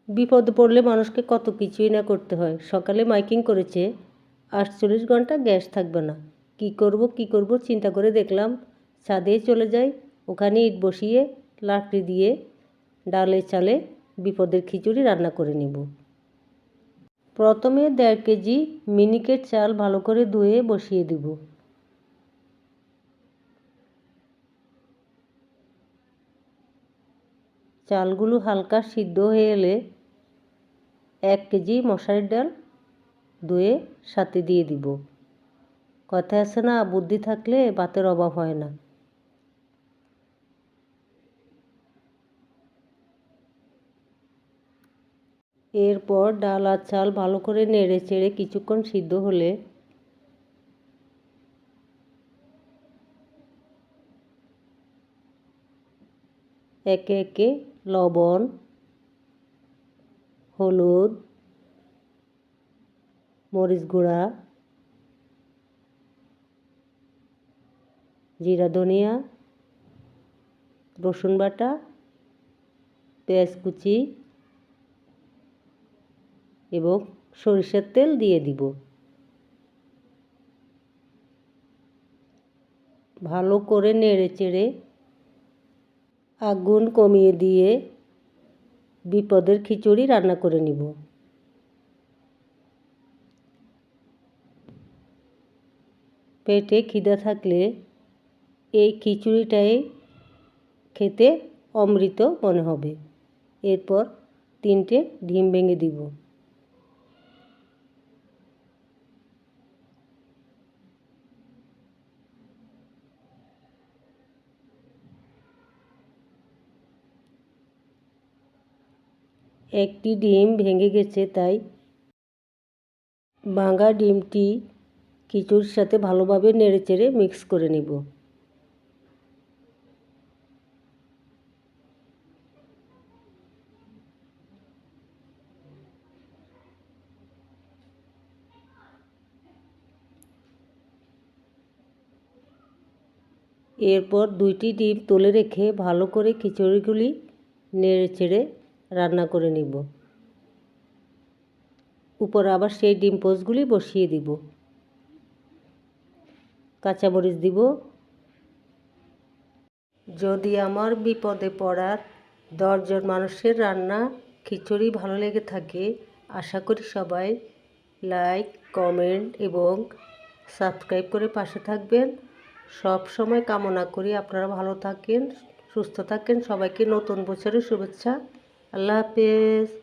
বিপদে পড়লে মানুষকে কত কিছুই না করতে হয়। সকালে মাইকিং করেছে 48 ঘন্টা গ্যাস থাকবে না। কি করব চিন্তা করে দেখলাম ছাদে চলে যাই, ওখানে ইট বসিয়ে লাকড়ি দিয়ে ডালে চালে বিপদের খিচুড়ি রান্না করে নিব। প্রথমে 1.5 কেজি মিনিকেট চাল ভালো করে ধুয়ে বসিয়ে দিব। চালগুলো হালকা সিদ্ধ হয়ে এলে 1 কেজি মশারির ডাল ধুয়ে সাথে দিয়ে দিব। কথা আছে না, বুদ্ধি থাকলে ভাতের অভাব হয় না। এরপর ডাল আর চাল ভালো করে নেড়ে চেড়ে কিছুক্ষণ সিদ্ধ হলে একে একে লবণ, হলুদ, মরিচ গুঁড়া, জিরা ধনিয়া, রসুন বাটা, পেঁয়াজ কুচি এবং সরিষার তেল দিয়ে দিব। ভালো করে নেড়ে চেড়ে আগুন কমিয়ে দিয়ে বিপদের খিচুড়ি রান্না করে নিব। পেটে খিদা থাকলে এই খিচুড়িটাই খেতে অমৃত মনে হবে। এরপর 3টে ডিম ভেঙে দিব। একটি ডিম ভেঙে গেছে, তাই ভাঙা ডিমটি খিচুড়ির সাথে ভালোভাবে নেড়েচেড়ে মিক্স করে নেব। এরপর 2টি ডিম তুলে রেখে ভালো করে খিচুড়িগুলি নেড়েচেড়ে রান্না করে নিব। উপরে আবার সেই ডিম পোস্টগুলি বসিয়ে দিব। কাঁচামরিচ দিব। যদি আমার বিপদে পড়ার 10 জন মানুষের রান্না খিচুড়ি ভালো লেগে থাকে, আশা করি সবাই লাইক, কমেন্ট এবং সাবস্ক্রাইব করে পাশে থাকবেন। সব সময় কামনা করি আপনারা ভালো থাকেন, সুস্থ থাকেন। সবাইকে নতুন বছরের শুভেচ্ছা। আল্লাহ হাফেজ।